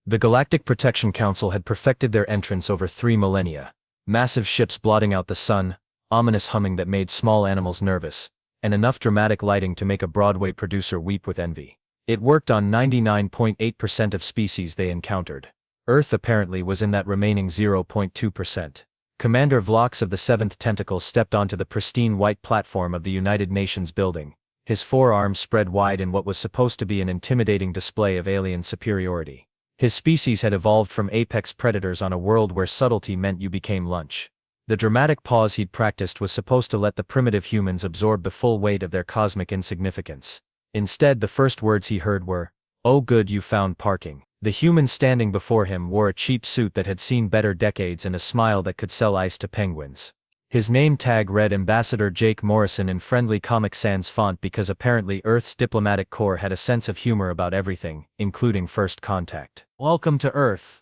The Galactic Protection Council had perfected their entrance over 3 millennia. Massive ships blotting out the sun, ominous humming that made small animals nervous, and enough dramatic lighting to make a Broadway producer weep with envy. It worked on 99.8% of species they encountered. Earth apparently was in that remaining 0.2%. Commander Vlox of the 7th Tentacle stepped onto the pristine white platform of the United Nations building, his forearms spread wide in what was supposed to be an intimidating display of alien superiority. His species had evolved from apex predators on a world where subtlety meant you became lunch. The dramatic pause he'd practiced was supposed to let the primitive humans absorb the full weight of their cosmic insignificance. Instead, the first words he heard were, "Oh good, you found parking." The human standing before him wore a cheap suit that had seen better decades and a smile that could sell ice to penguins. His name tag read Ambassador Jake Morrison in friendly Comic Sans font because apparently Earth's diplomatic corps had a sense of humor about everything, including first contact. "Welcome to Earth,"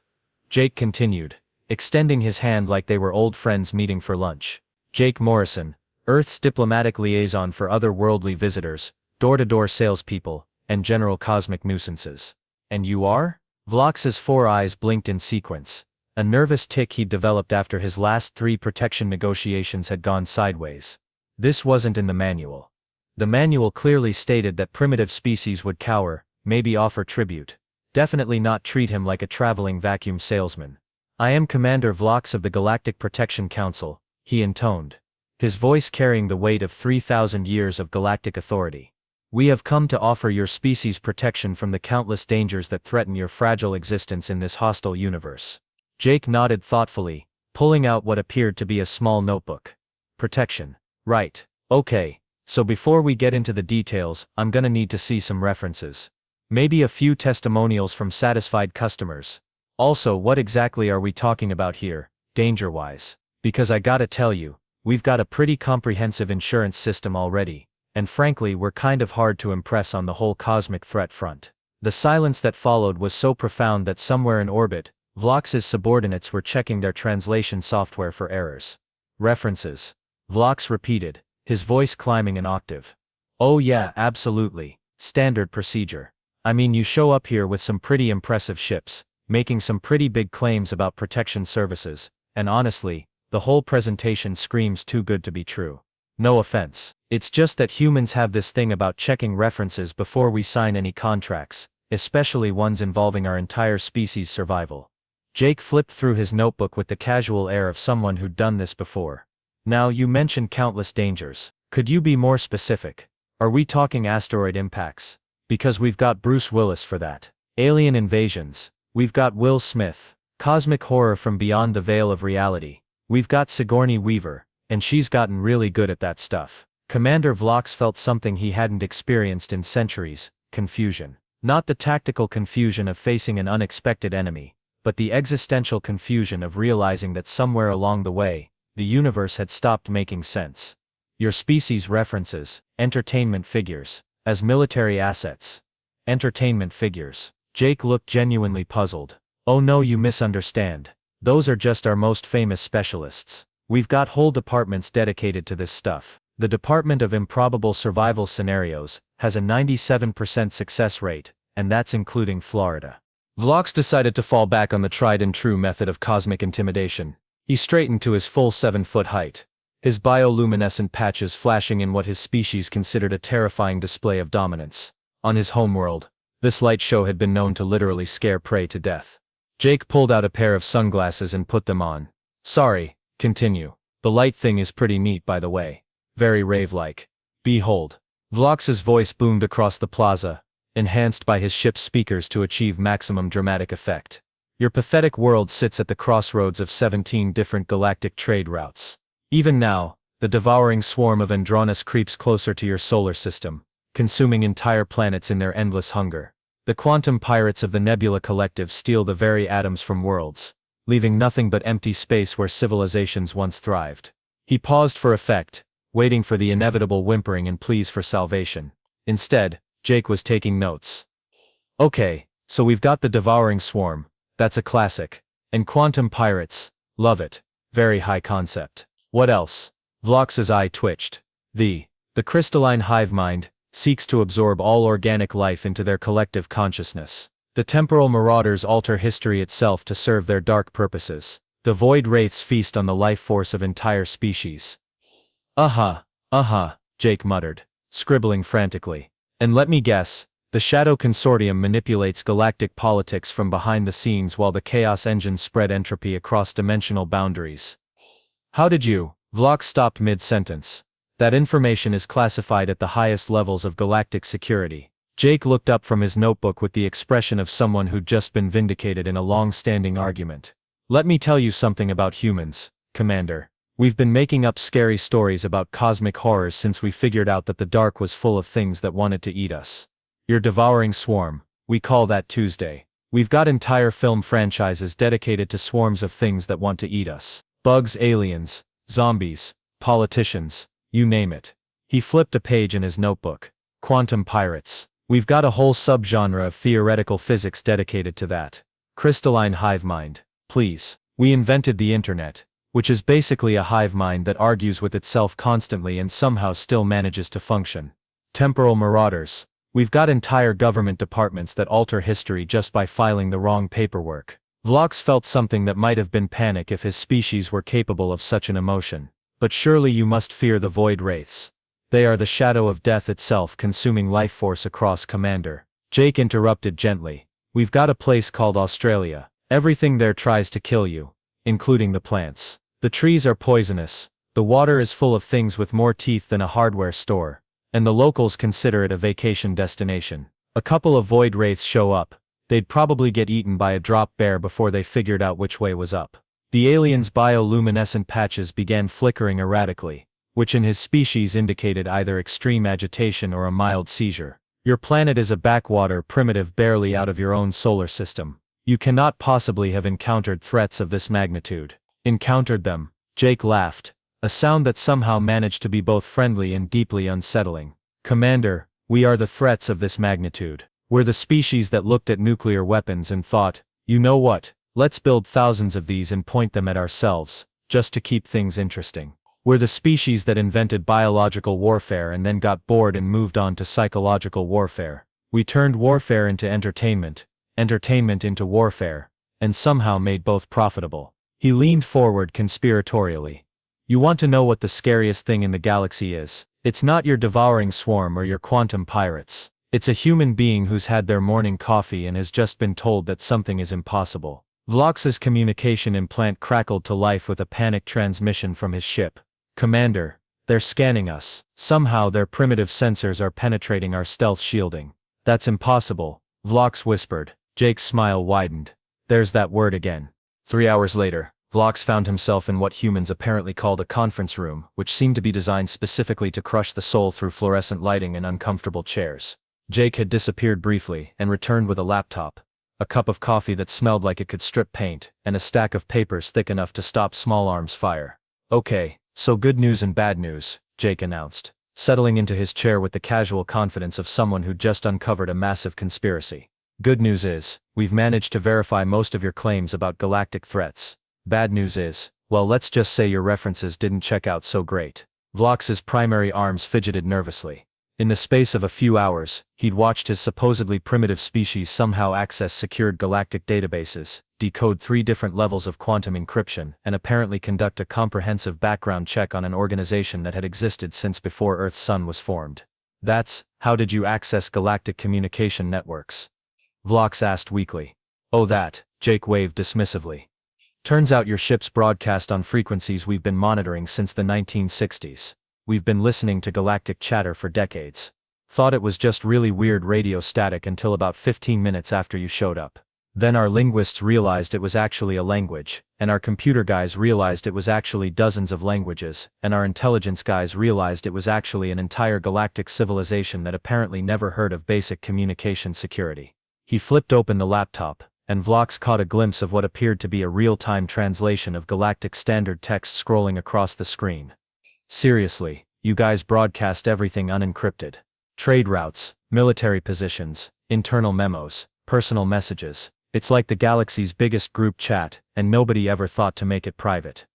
Jake continued, extending his hand like they were old friends meeting for lunch. Jake Morrison, Earth's diplomatic liaison for otherworldly visitors, door-to-door salespeople, and general cosmic nuisances. "And you are?" Vlox's 4 eyes blinked in sequence, a nervous tic he'd developed after his last 3 protection negotiations had gone sideways. This wasn't in the manual. The manual clearly stated that primitive species would cower, maybe offer tribute. Definitely not treat him like a traveling vacuum salesman. "I am Commander Vlox of the Galactic Protection Council," he intoned, his voice carrying the weight of 3,000 years of galactic authority. "We have come to offer your species protection from the countless dangers that threaten your fragile existence in this hostile universe." Jake nodded thoughtfully, pulling out what appeared to be a small notebook. "Protection. Right. Okay, so before we get into the details, I'm gonna need to see some references. Maybe a few testimonials from satisfied customers. Also, what exactly are we talking about here, danger-wise? Because I gotta tell you, we've got a pretty comprehensive insurance system already, and frankly we're kind of hard to impress on the whole cosmic threat front." The silence that followed was so profound that somewhere in orbit, Vlox's subordinates were checking their translation software for errors. "References," Vlox repeated, his voice climbing an octave. "Oh yeah, absolutely. Standard procedure. I mean, you show up here with some pretty impressive ships, making some pretty big claims about protection services, and honestly, the whole presentation screams too good to be true. No offense. It's just that humans have this thing about checking references before we sign any contracts, especially ones involving our entire species' survival." Jake flipped through his notebook with the casual air of someone who'd done this before. "Now, you mentioned countless dangers. Could you be more specific? Are we talking asteroid impacts? Because we've got Bruce Willis for that. Alien invasions. We've got Will Smith. Cosmic horror from beyond the veil of reality. We've got Sigourney Weaver, and she's gotten really good at that stuff." Commander Vlox felt something he hadn't experienced in centuries: confusion. Not the tactical confusion of facing an unexpected enemy, but the existential confusion of realizing that somewhere along the way, the universe had stopped making sense. "Your species references, entertainment figures, as military assets." Entertainment figures. Jake looked genuinely puzzled. "Oh no, you misunderstand. Those are just our most famous specialists. We've got whole departments dedicated to this stuff. The Department of Improbable Survival Scenarios has a 97% success rate, and that's including Florida." Vlox decided to fall back on the tried-and-true method of cosmic intimidation. He straightened to his full 7-foot height, his bioluminescent patches flashing in what his species considered a terrifying display of dominance. On his homeworld, this light show had been known to literally scare prey to death. Jake pulled out a pair of sunglasses and put them on. "Sorry, continue. The light thing is pretty neat, by the way. Very rave-like. Behold." Vlox's voice boomed across the plaza, enhanced by his ship's speakers to achieve maximum dramatic effect. "Your pathetic world sits at the crossroads of 17 different galactic trade routes. Even now, the devouring swarm of Andronis creeps closer to your solar system, consuming entire planets in their endless hunger. The quantum pirates of the Nebula Collective steal the very atoms from worlds, leaving nothing but empty space where civilizations once thrived." He paused for effect, waiting for the inevitable whimpering and pleas for salvation. Instead, Jake was taking notes. "Okay, so we've got the devouring swarm, that's a classic. And quantum pirates, love it, very high concept. What else?" Vlox's eye twitched. The crystalline hive mind seeks to absorb all organic life into their collective consciousness. The temporal marauders alter history itself to serve their dark purposes. The void wraiths feast on the life force of entire species. Jake muttered, scribbling frantically. And let me guess, the Shadow Consortium manipulates galactic politics from behind the scenes while the Chaos Engines spread entropy across dimensional boundaries. How did you? Vlox stopped mid-sentence. That information is classified at the highest levels of galactic security. Jake looked up from his notebook with the expression of someone who'd just been vindicated in a long-standing argument. Let me tell you something about humans, Commander. We've been making up scary stories about cosmic horrors since we figured out that the dark was full of things that wanted to eat us. Your devouring swarm, we call that Tuesday. We've got entire film franchises dedicated to swarms of things that want to eat us. Bugs, aliens, zombies, politicians, you name it. He flipped a page in his notebook. Quantum pirates. We've got a whole subgenre of theoretical physics dedicated to that. Crystalline hive mind. Please. We invented the internet, which is basically a hive mind that argues with itself constantly and somehow still manages to function. Temporal marauders. We've got entire government departments that alter history just by filing the wrong paperwork. Vlox felt something that might have been panic if his species were capable of such an emotion. But surely you must fear the void wraiths. They are the shadow of death itself, consuming life force across Commander. Jake interrupted gently. We've got a place called Australia. Everything there tries to kill you, including the plants. The trees are poisonous, the water is full of things with more teeth than a hardware store, and the locals consider it a vacation destination. A couple of void wraiths show up, they'd probably get eaten by a drop bear before they figured out which way was up. The alien's bioluminescent patches began flickering erratically, which in his species indicated either extreme agitation or a mild seizure. Your planet is a backwater primitive barely out of your own solar system. You cannot possibly have encountered threats of this magnitude. Encountered them, Jake laughed, a sound that somehow managed to be both friendly and deeply unsettling. Commander, we are the threats of this magnitude. We're the species that looked at nuclear weapons and thought, you know what, let's build thousands of these and point them at ourselves, just to keep things interesting. We're the species that invented biological warfare and then got bored and moved on to psychological warfare. We turned warfare into entertainment into warfare, and somehow made both profitable. He leaned forward conspiratorially. You want to know what the scariest thing in the galaxy is? It's not your devouring swarm or your quantum pirates. It's a human being who's had their morning coffee and has just been told that something is impossible. Vlox's communication implant crackled to life with a panicked transmission from his ship. Commander, they're scanning us. Somehow their primitive sensors are penetrating our stealth shielding. That's impossible, Vlox whispered. Jake's smile widened. There's that word again. 3 hours later, Vlox found himself in what humans apparently called a conference room, which seemed to be designed specifically to crush the soul through fluorescent lighting and uncomfortable chairs. Jake had disappeared briefly and returned with a laptop, a cup of coffee that smelled like it could strip paint, and a stack of papers thick enough to stop small arms fire. Okay, so good news and bad news, Jake announced, settling into his chair with the casual confidence of someone who'd just uncovered a massive conspiracy. Good news is, we've managed to verify most of your claims about galactic threats. Bad news is, well, let's just say your references didn't check out so great. Vlox's primary arms fidgeted nervously. In the space of a few hours, he'd watched his supposedly primitive species somehow access secured galactic databases, decode 3 different levels of quantum encryption, and apparently conduct a comprehensive background check on an organization that had existed since before Earth's sun was formed. That's, how did you access galactic communication networks? Vlox asked weakly. Oh that, Jake waved dismissively. Turns out your ship's broadcast on frequencies we've been monitoring since the 1960s. We've been listening to galactic chatter for decades. Thought it was just really weird radio static until about 15 minutes after you showed up. Then our linguists realized it was actually a language, and our computer guys realized it was actually dozens of languages, and our intelligence guys realized it was actually an entire galactic civilization that apparently never heard of basic communication security. He flipped open the laptop, and Vlox caught a glimpse of what appeared to be a real-time translation of galactic standard text scrolling across the screen. Seriously, you guys broadcast everything unencrypted. Trade routes, military positions, internal memos, personal messages. It's like the galaxy's biggest group chat, and nobody ever thought to make it private.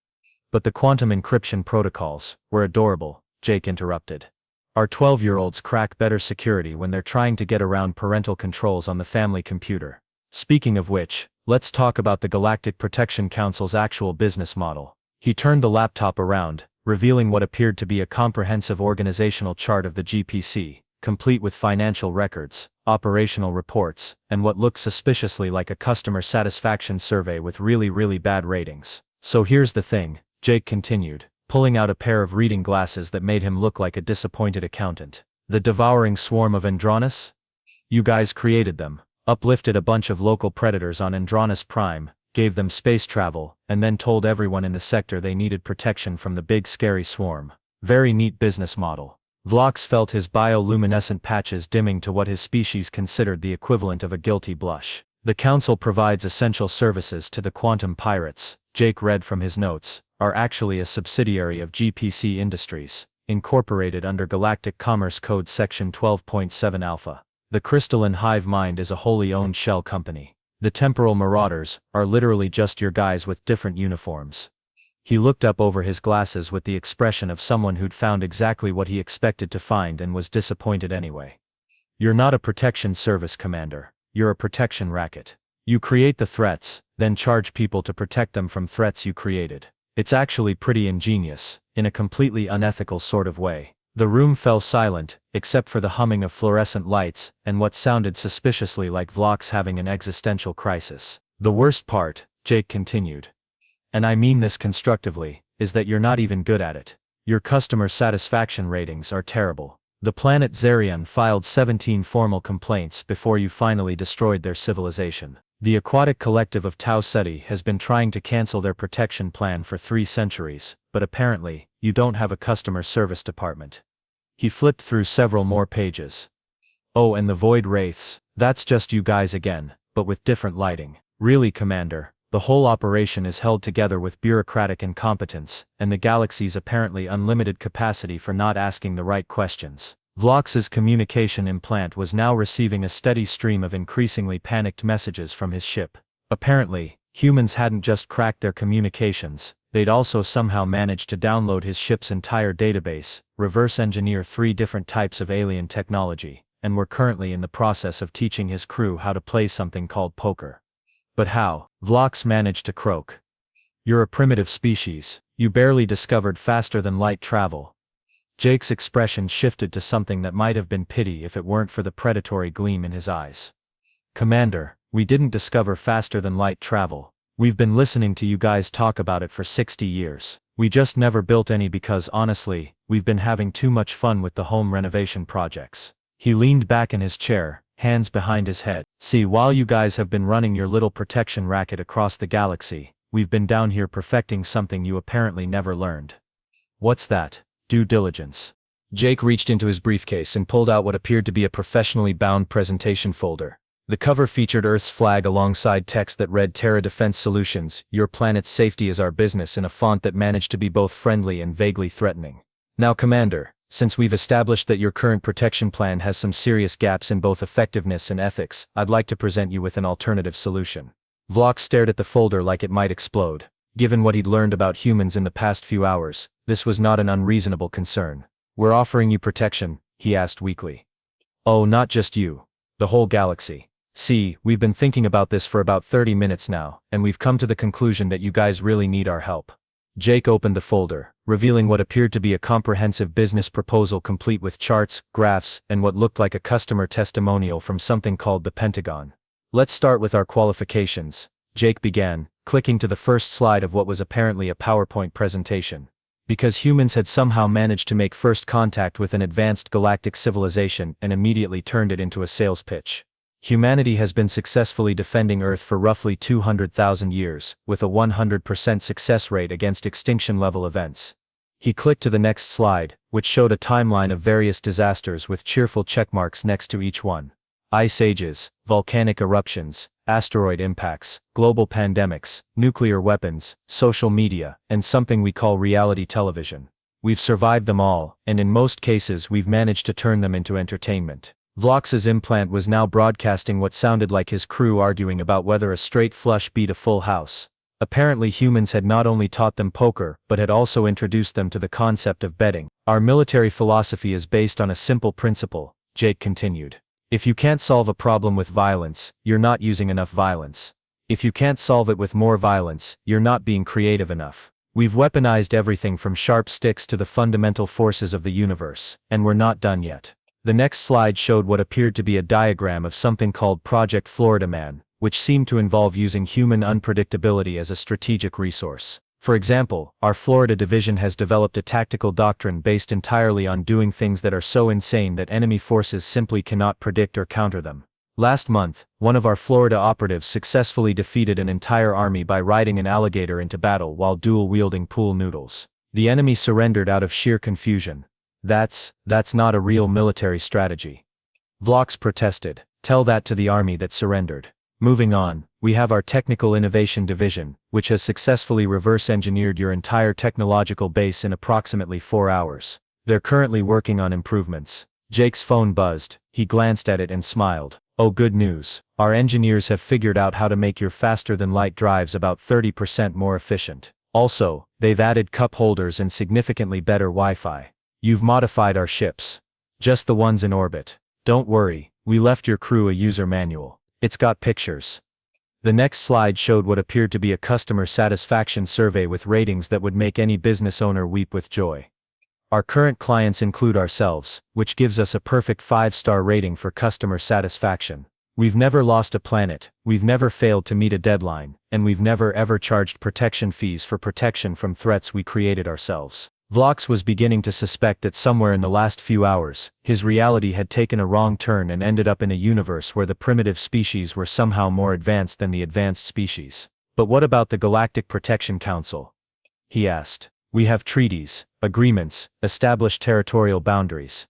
But the quantum encryption protocols were adorable, Jake interrupted. Our 12-year-olds crack better security when they're trying to get around parental controls on the family computer. Speaking of which, let's talk about the Galactic Protection Council's actual business model. He turned the laptop around, revealing what appeared to be a comprehensive organizational chart of the GPC, complete with financial records, operational reports, and what looked suspiciously like a customer satisfaction survey with really bad ratings. So here's the thing, Jake continued, pulling out a pair of reading glasses that made him look like a disappointed accountant. The devouring swarm of Andronis? You guys created them, uplifted a bunch of local predators on Andronis Prime, gave them space travel, and then told everyone in the sector they needed protection from the big scary swarm. Very neat business model. Vlox felt his bioluminescent patches dimming to what his species considered the equivalent of a guilty blush. The Council provides essential services to the quantum pirates, Jake read from his notes, are actually a subsidiary of GPC Industries, incorporated under Galactic Commerce Code Section 12.7 Alpha. The crystalline hive mind is a wholly owned shell company. The temporal marauders are literally just your guys with different uniforms. He looked up over his glasses with the expression of someone who'd found exactly what he expected to find and was disappointed anyway. You're not a protection service, Commander. You're a protection racket. You create the threats, then charge people to protect them from threats you created. It's actually pretty ingenious, in a completely unethical sort of way. The room fell silent, except for the humming of fluorescent lights and what sounded suspiciously like Vlox having an existential crisis. The worst part, Jake continued, and I mean this constructively, is that you're not even good at it. Your customer satisfaction ratings are terrible. The planet Zerion filed 17 formal complaints before you finally destroyed their civilization. The aquatic collective of Tau Ceti has been trying to cancel their protection plan for 3 centuries, but apparently, you don't have a customer service department. He flipped through several more pages. Oh, and the Void Wraiths, that's just you guys again, but with different lighting. Really, Commander, the whole operation is held together with bureaucratic incompetence, and the galaxy's apparently unlimited capacity for not asking the right questions. Vlox's communication implant was now receiving a steady stream of increasingly panicked messages from his ship. Apparently, humans hadn't just cracked their communications, they'd also somehow managed to download his ship's entire database, reverse engineer 3 different types of alien technology, and were currently in the process of teaching his crew how to play something called poker. But how? Vlox managed to croak. You're a primitive species. You barely discovered faster than light travel. Jake's expression shifted to something that might have been pity if it weren't for the predatory gleam in his eyes. Commander, we didn't discover faster than light travel. We've been listening to you guys talk about it for 60 years. We just never built any because honestly, we've been having too much fun with the home renovation projects. He leaned back in his chair, hands behind his head. See, while you guys have been running your little protection racket across the galaxy, we've been down here perfecting something you apparently never learned. What's that? Due diligence. Jake reached into his briefcase and pulled out what appeared to be a professionally bound presentation folder. The cover featured Earth's flag alongside text that read Terra Defense Solutions, your planet's safety is our business, in a font that managed to be both friendly and vaguely threatening. Now, Commander, since we've established that your current protection plan has some serious gaps in both effectiveness and ethics, I'd like to present you with an alternative solution. Vlox stared at the folder like it might explode. Given what he'd learned about humans in the past few hours, this was not an unreasonable concern. We're offering you protection, he asked weakly. Oh, not just you. The whole galaxy. See, we've been thinking about this for about 30 minutes now, and we've come to the conclusion that you guys really need our help. Jake opened the folder, revealing what appeared to be a comprehensive business proposal complete with charts, graphs, and what looked like a customer testimonial from something called the Pentagon. Let's start with our qualifications, Jake began, clicking to the first slide of what was apparently a PowerPoint presentation. Because humans had somehow managed to make first contact with an advanced galactic civilization and immediately turned it into a sales pitch. Humanity has been successfully defending Earth for roughly 200,000 years, with a 100% success rate against extinction-level events. He clicked to the next slide, which showed a timeline of various disasters with cheerful checkmarks next to each one. Ice ages, volcanic eruptions, asteroid impacts, global pandemics, nuclear weapons, social media, and something we call reality television. We've survived them all, and in most cases we've managed to turn them into entertainment. Vlox's implant was now broadcasting what sounded like his crew arguing about whether a straight flush beat a full house. Apparently humans had not only taught them poker, but had also introduced them to the concept of betting. Our military philosophy is based on a simple principle, Jake continued. If you can't solve a problem with violence, you're not using enough violence. If you can't solve it with more violence, you're not being creative enough. We've weaponized everything from sharp sticks to the fundamental forces of the universe, and we're not done yet. The next slide showed what appeared to be a diagram of something called Project Florida Man, which seemed to involve using human unpredictability as a strategic resource. For example, our Florida division has developed a tactical doctrine based entirely on doing things that are so insane that enemy forces simply cannot predict or counter them. Last month, one of our Florida operatives successfully defeated an entire army by riding an alligator into battle while dual-wielding pool noodles. The enemy surrendered out of sheer confusion. That's not a real military strategy. Vlox protested. Tell that to the army that surrendered. Moving on, we have our Technical Innovation Division, which has successfully reverse-engineered your entire technological base in approximately 4 hours. They're currently working on improvements. Jake's phone buzzed. He glanced at it and smiled. Oh, good news. Our engineers have figured out how to make your faster-than-light drives about 30% more efficient. Also, they've added cup holders and significantly better Wi-Fi. You've modified our ships. Just the ones in orbit. Don't worry, we left your crew a user manual. It's got pictures. The next slide showed what appeared to be a customer satisfaction survey with ratings that would make any business owner weep with joy. Our current clients include ourselves, which gives us a perfect 5-star rating for customer satisfaction. We've never lost a planet, we've never failed to meet a deadline, and we've never ever charged protection fees for protection from threats we created ourselves. Vlox was beginning to suspect that somewhere in the last few hours, his reality had taken a wrong turn and ended up in a universe where the primitive species were somehow more advanced than the advanced species. But what about the Galactic Protection Council? He asked. We have treaties, agreements, established territorial boundaries.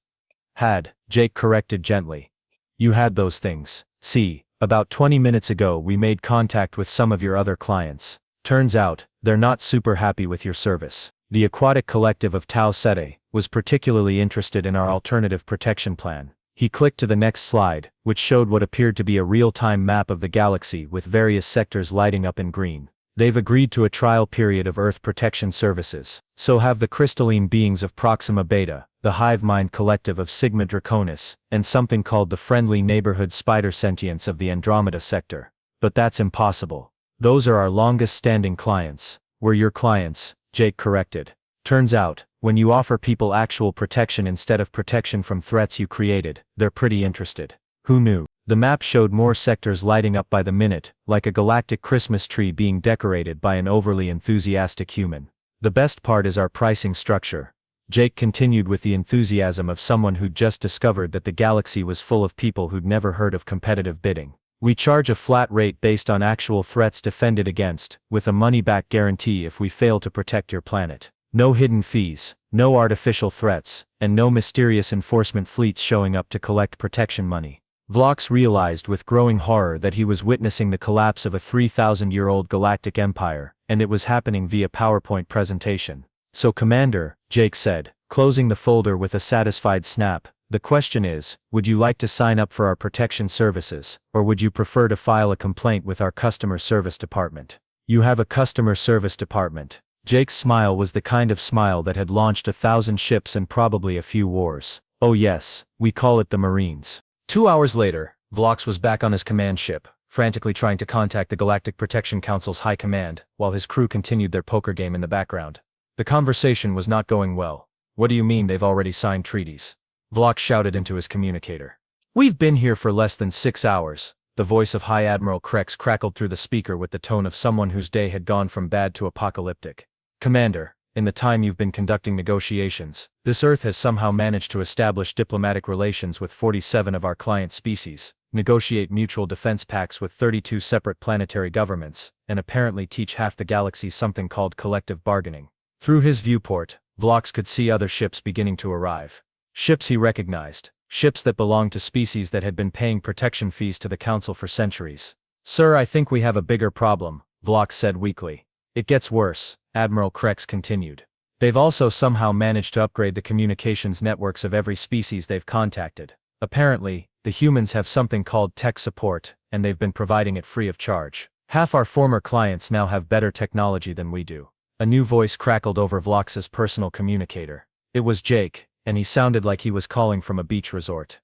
Jake corrected gently. You had those things. See, about 20 minutes ago we made contact with some of your other clients. Turns out, they're not super happy with your service. The aquatic collective of Tau Ceti was particularly interested in our alternative protection plan. He clicked to the next slide, which showed what appeared to be a real-time map of the galaxy with various sectors lighting up in green. They've agreed to a trial period of Earth protection services. So have the crystalline beings of Proxima Beta, the hive mind collective of Sigma Draconis, and something called the friendly neighborhood spider sentience of the Andromeda sector. But that's impossible. Those are our longest-standing clients. We're your clients, Jake corrected. Turns out, when you offer people actual protection instead of protection from threats you created, they're pretty interested. Who knew? The map showed more sectors lighting up by the minute, like a galactic Christmas tree being decorated by an overly enthusiastic human. The best part is our pricing structure. Jake continued with the enthusiasm of someone who'd just discovered that the galaxy was full of people who'd never heard of competitive bidding. We charge a flat rate based on actual threats defended against, with a money-back guarantee if we fail to protect your planet. No hidden fees, no artificial threats, and no mysterious enforcement fleets showing up to collect protection money. Vlox realized with growing horror that he was witnessing the collapse of a 3,000-year-old galactic empire, and it was happening via PowerPoint presentation. So Commander, Jake said, closing the folder with a satisfied snap, the question is, would you like to sign up for our protection services, or would you prefer to file a complaint with our customer service department? You have a customer service department. Jake's smile was the kind of smile that had launched 1,000 ships and probably a few wars. Oh yes, we call it the Marines. 2 hours later, Vlox was back on his command ship, frantically trying to contact the Galactic Protection Council's high command, while his crew continued their poker game in the background. The conversation was not going well. What do you mean they've already signed treaties? Vlox shouted into his communicator. We've been here for less than 6 hours. The voice of High Admiral Krex crackled through the speaker with the tone of someone whose day had gone from bad to apocalyptic. Commander, in the time you've been conducting negotiations, this Earth has somehow managed to establish diplomatic relations with 47 of our client species, negotiate mutual defense pacts with 32 separate planetary governments, and apparently teach half the galaxy something called collective bargaining. Through his viewport, Vlox could see other ships beginning to arrive. Ships he recognized, ships that belonged to species that had been paying protection fees to the Council for centuries. Sir, I think we have a bigger problem, Vlox said weakly. It gets worse, Admiral Krex continued. They've also somehow managed to upgrade the communications networks of every species they've contacted. Apparently, the humans have something called tech support, and they've been providing it free of charge. Half our former clients now have better technology than we do. A new voice crackled over Vlox's personal communicator. It was Jake, and he sounded like he was calling from a beach resort.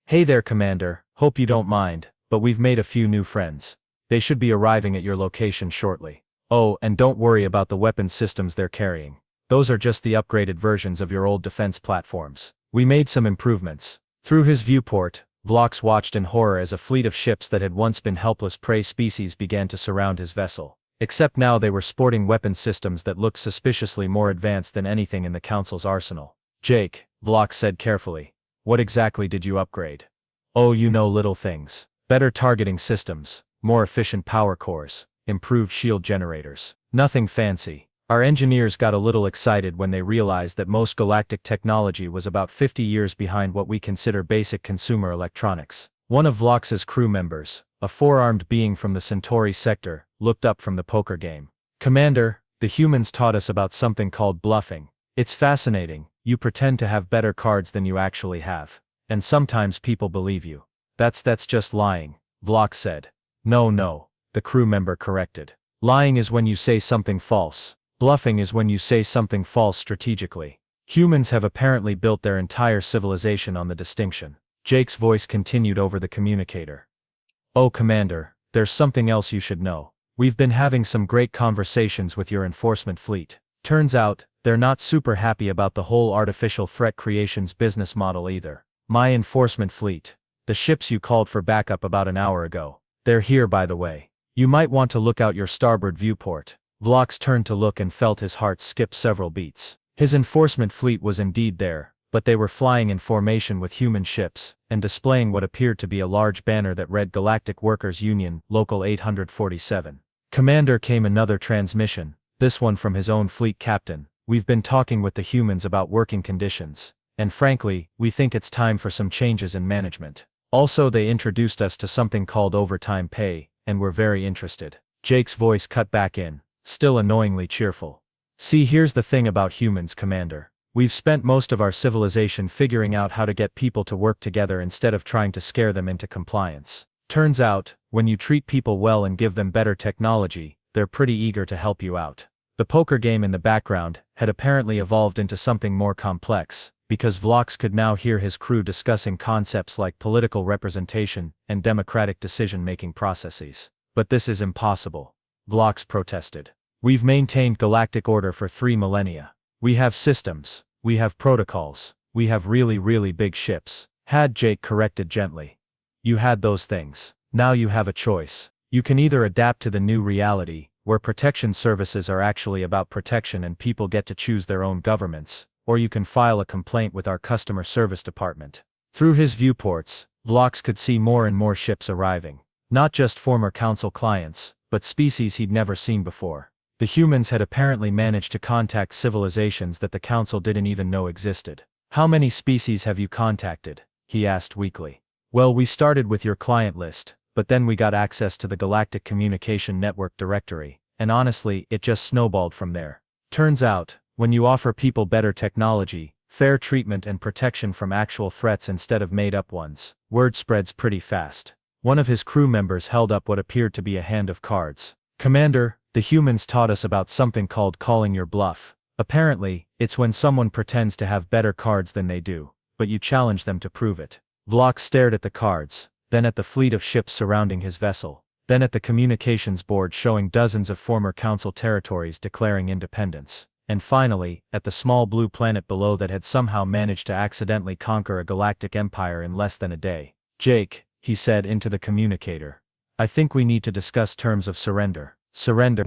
Hey there, Commander, hope you don't mind, but we've made a few new friends. They should be arriving at your location shortly. Oh, and don't worry about the weapon systems they're carrying. Those are just the upgraded versions of your old defense platforms. We made some improvements. Through his viewport, Vlox watched in horror as a fleet of ships that had once been helpless prey species began to surround his vessel. Except now they were sporting weapon systems that looked suspiciously more advanced than anything in the Council's arsenal. Jake, Vlox said carefully. What exactly did you upgrade? Oh, you know, little things. Better targeting systems, more efficient power cores, improved shield generators. Nothing fancy. Our engineers got a little excited when they realized that most galactic technology was about 50 years behind what we consider basic consumer electronics. One of Vlox's crew members, a four-armed being from the Centauri sector, looked up from the poker game. Commander, the humans taught us about something called bluffing. It's fascinating. You pretend to have better cards than you actually have. And sometimes people believe you. That's just lying, Vlox said. No, the crew member corrected. Lying is when you say something false. Bluffing is when you say something false strategically. Humans have apparently built their entire civilization on the distinction. Jake's voice continued over the communicator. Oh, Commander, there's something else you should know. We've been having some great conversations with your enforcement fleet. Turns out, they're not super happy about the whole artificial threat creation's business model either. My enforcement fleet. The ships you called for backup about an hour ago. They're here, by the way. You might want to look out your starboard viewport. Vlox turned to look and felt his heart skip several beats. His enforcement fleet was indeed there, but they were flying in formation with human ships, and displaying what appeared to be a large banner that read Galactic Workers Union, Local 847. Commander, came another transmission, this one from his own fleet captain. We've been talking with the humans about working conditions, and frankly, we think it's time for some changes in management. Also, they introduced us to something called overtime pay, and we're very interested. Jake's voice cut back in, still annoyingly cheerful. See, here's the thing about humans, Commander. We've spent most of our civilization figuring out how to get people to work together instead of trying to scare them into compliance. Turns out, when you treat people well and give them better technology, they're pretty eager to help you out. The poker game in the background had apparently evolved into something more complex, because Vlox could now hear his crew discussing concepts like political representation and democratic decision-making processes. But this is impossible, Vlox protested. We've maintained galactic order for 3 millennia. We have systems, we have protocols, we have really big ships. Had Jake corrected gently. You had those things. Now you have a choice. You can either adapt to the new reality, where protection services are actually about protection and people get to choose their own governments, or you can file a complaint with our customer service department. Through his viewports, Vlox could see more and more ships arriving. Not just former council clients, but species he'd never seen before. The humans had apparently managed to contact civilizations that the council didn't even know existed. How many species have you contacted? He asked weakly. Well, we started with your client list, but then we got access to the Galactic Communication Network directory, and honestly, it just snowballed from there. Turns out, when you offer people better technology, fair treatment and protection from actual threats instead of made-up ones, word spreads pretty fast. One of his crew members held up what appeared to be a hand of cards. Commander, the humans taught us about something called calling your bluff. Apparently, it's when someone pretends to have better cards than they do, but you challenge them to prove it. Vlox stared at the cards, then at the fleet of ships surrounding his vessel, then at the communications board showing dozens of former council territories declaring independence, and finally, at the small blue planet below that had somehow managed to accidentally conquer a galactic empire in less than a day. Jake, he said into the communicator. I think we need to discuss terms of surrender. Surrender?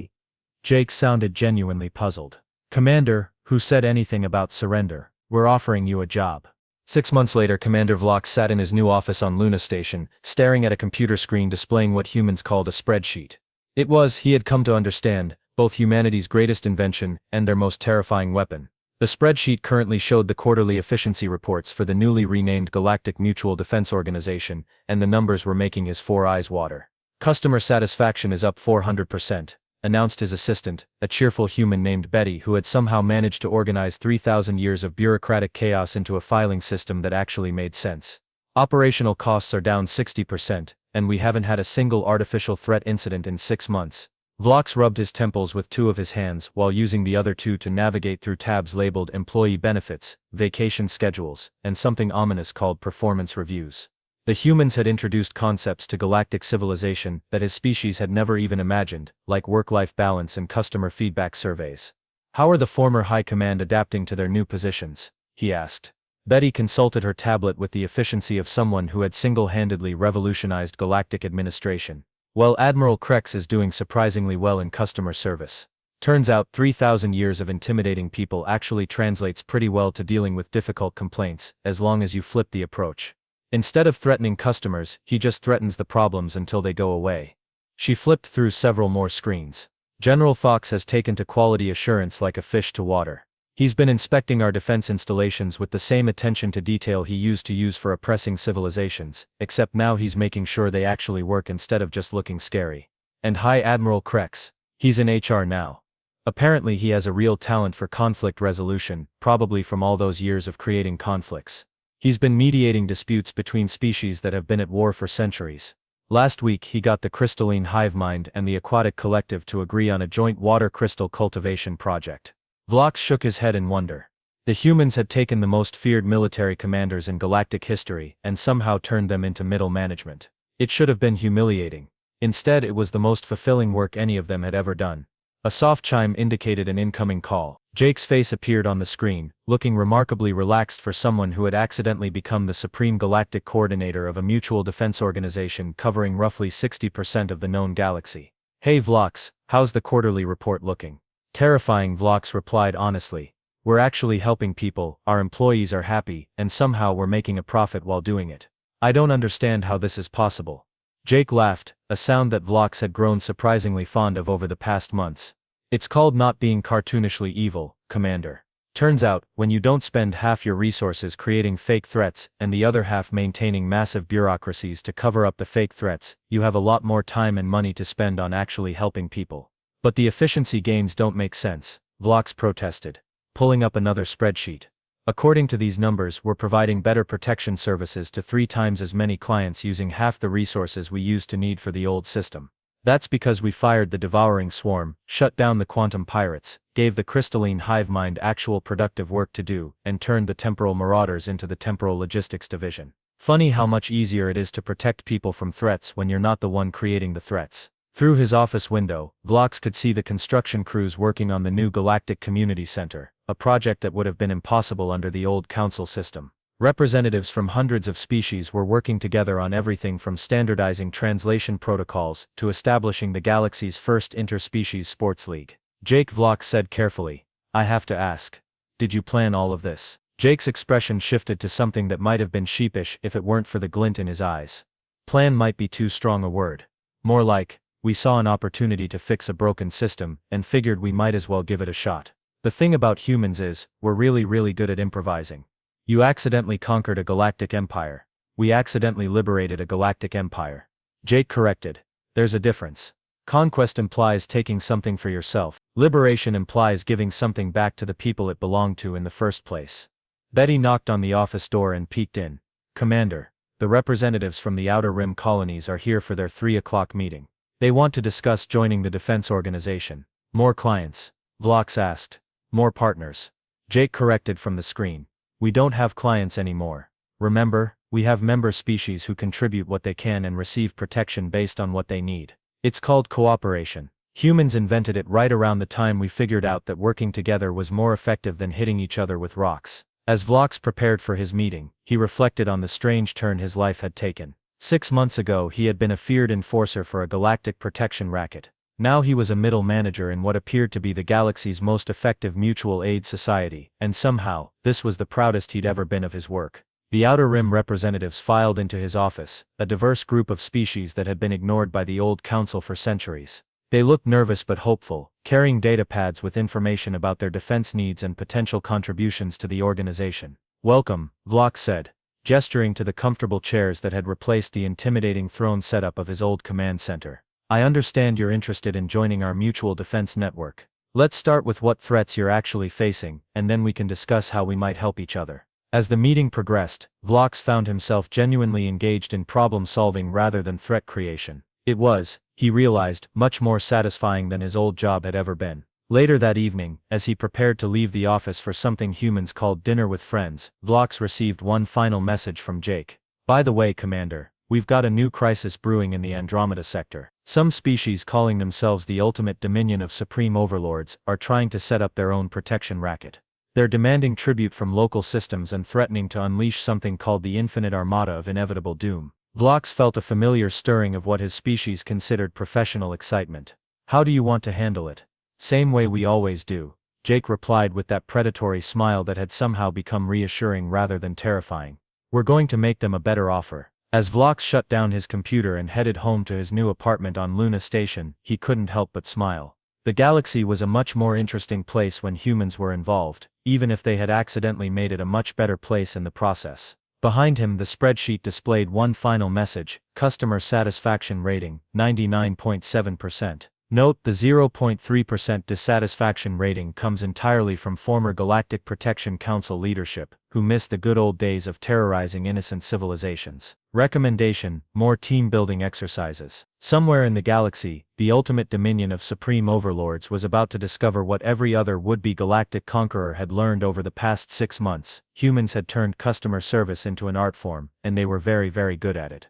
Jake sounded genuinely puzzled. Commander, who said anything about surrender? We're offering you a job. 6 months later, Commander Vlox sat in his new office on Luna Station, staring at a computer screen displaying what humans called a spreadsheet. It was, he had come to understand, both humanity's greatest invention and their most terrifying weapon. The spreadsheet currently showed the quarterly efficiency reports for the newly renamed Galactic Mutual Defense Organization, and the numbers were making his four eyes water. Customer satisfaction is up 400%, announced his assistant, a cheerful human named Betty who had somehow managed to organize 3,000 years of bureaucratic chaos into a filing system that actually made sense. Operational costs are down 60%, and we haven't had a single artificial threat incident in 6 months. Vlox rubbed his temples with 2 of his hands while using the other 2 to navigate through tabs labeled Employee Benefits, Vacation Schedules, and something ominous called Performance Reviews. The humans had introduced concepts to galactic civilization that his species had never even imagined, like work-life balance and customer feedback surveys. How are the former high command adapting to their new positions? He asked. Betty consulted her tablet with the efficiency of someone who had single-handedly revolutionized galactic administration. Well, Admiral Krex is doing surprisingly well in customer service. Turns out 3,000 years of intimidating people actually translates pretty well to dealing with difficult complaints, as long as you flip the approach. Instead of threatening customers, he just threatens the problems until they go away. She flipped through several more screens. General Fox has taken to quality assurance like a fish to water. He's been inspecting our defense installations with the same attention to detail he used to use for oppressing civilizations, except now he's making sure they actually work instead of just looking scary. And hi Admiral Krex. He's in HR now. Apparently he has a real talent for conflict resolution, probably from all those years of creating conflicts. He's been mediating disputes between species that have been at war for centuries. Last week he got the crystalline hive mind and the aquatic collective to agree on a joint water crystal cultivation project. Vlox shook his head in wonder. The humans had taken the most feared military commanders in galactic history and somehow turned them into middle management. It should have been humiliating. Instead it was the most fulfilling work any of them had ever done. A soft chime indicated an incoming call. Jake's face appeared on the screen, looking remarkably relaxed for someone who had accidentally become the Supreme Galactic Coordinator of a mutual defense organization covering roughly 60% of the known galaxy. Hey Vlox, how's the quarterly report looking? Terrifying, Vlox replied honestly. We're actually helping people, our employees are happy, and somehow we're making a profit while doing it. I don't understand how this is possible. Jake laughed, a sound that Vlox had grown surprisingly fond of over the past months. It's called not being cartoonishly evil, Commander. Turns out, when you don't spend half your resources creating fake threats and the other half maintaining massive bureaucracies to cover up the fake threats, you have a lot more time and money to spend on actually helping people. But the efficiency gains don't make sense, Vlox protested, pulling up another spreadsheet. According to these numbers, we're providing better protection services to 3 times as many clients using half the resources we used to need for the old system. That's because we fired the devouring swarm, shut down the quantum pirates, gave the crystalline hive mind actual productive work to do, and turned the temporal marauders into the temporal logistics division. Funny how much easier it is to protect people from threats when you're not the one creating the threats. Through his office window, Vlox could see the construction crews working on the new Galactic Community Center, a project that would have been impossible under the old council system. Representatives from hundreds of species were working together on everything from standardizing translation protocols to establishing the galaxy's first interspecies sports league. Jake, Vlox said carefully, I have to ask. Did you plan all of this? Jake's expression shifted to something that might have been sheepish if it weren't for the glint in his eyes. Plan might be too strong a word. More like, we saw an opportunity to fix a broken system and figured we might as well give it a shot. The thing about humans is, we're really good at improvising. You accidentally conquered a galactic empire. We accidentally liberated a galactic empire. Jake corrected. There's a difference. Conquest implies taking something for yourself. Liberation implies giving something back to the people it belonged to in the first place. Betty knocked on the office door and peeked in. Commander, the representatives from the Outer Rim colonies are here for their 3 o'clock meeting. They want to discuss joining the defense organization. More clients? Vlox asked. More partners. Jake corrected from the screen. We don't have clients anymore. Remember, we have member species who contribute what they can and receive protection based on what they need. It's called cooperation. Humans invented it right around the time we figured out that working together was more effective than hitting each other with rocks. As Vlox prepared for his meeting, he reflected on the strange turn his life had taken. 6 months ago he had been a feared enforcer for a galactic protection racket. Now he was a middle manager in what appeared to be the galaxy's most effective mutual aid society, and somehow, this was the proudest he'd ever been of his work. The Outer Rim representatives filed into his office, a diverse group of species that had been ignored by the old council for centuries. They looked nervous but hopeful, carrying datapads with information about their defense needs and potential contributions to the organization. Welcome, Vlox said, gesturing to the comfortable chairs that had replaced the intimidating throne setup of his old command center. I understand you're interested in joining our mutual defense network. Let's start with what threats you're actually facing, and then we can discuss how we might help each other. As the meeting progressed, Vlox found himself genuinely engaged in problem solving rather than threat creation. It was, he realized, much more satisfying than his old job had ever been. Later that evening, as he prepared to leave the office for something humans called dinner with friends, Vlox received one final message from Jake. By the way, Commander, we've got a new crisis brewing in the Andromeda sector. Some species calling themselves the ultimate dominion of supreme overlords are trying to set up their own protection racket. They're demanding tribute from local systems and threatening to unleash something called the Infinite Armada of Inevitable Doom. Vlox felt a familiar stirring of what his species considered professional excitement. How do you want to handle it? Same way we always do, Jake replied with that predatory smile that had somehow become reassuring rather than terrifying. We're going to make them a better offer. As Vlox shut down his computer and headed home to his new apartment on Luna Station, he couldn't help but smile. The galaxy was a much more interesting place when humans were involved, even if they had accidentally made it a much better place in the process. Behind him, the spreadsheet displayed one final message: customer satisfaction rating, 99.7%. Note: the 0.3% dissatisfaction rating comes entirely from former Galactic Protection Council leadership, who miss the good old days of terrorizing innocent civilizations. Recommendation: more team-building exercises. Somewhere in the galaxy, the ultimate dominion of supreme overlords was about to discover what every other would-be galactic conqueror had learned over the past 6 months. Humans had turned customer service into an art form, and they were very, very good at it.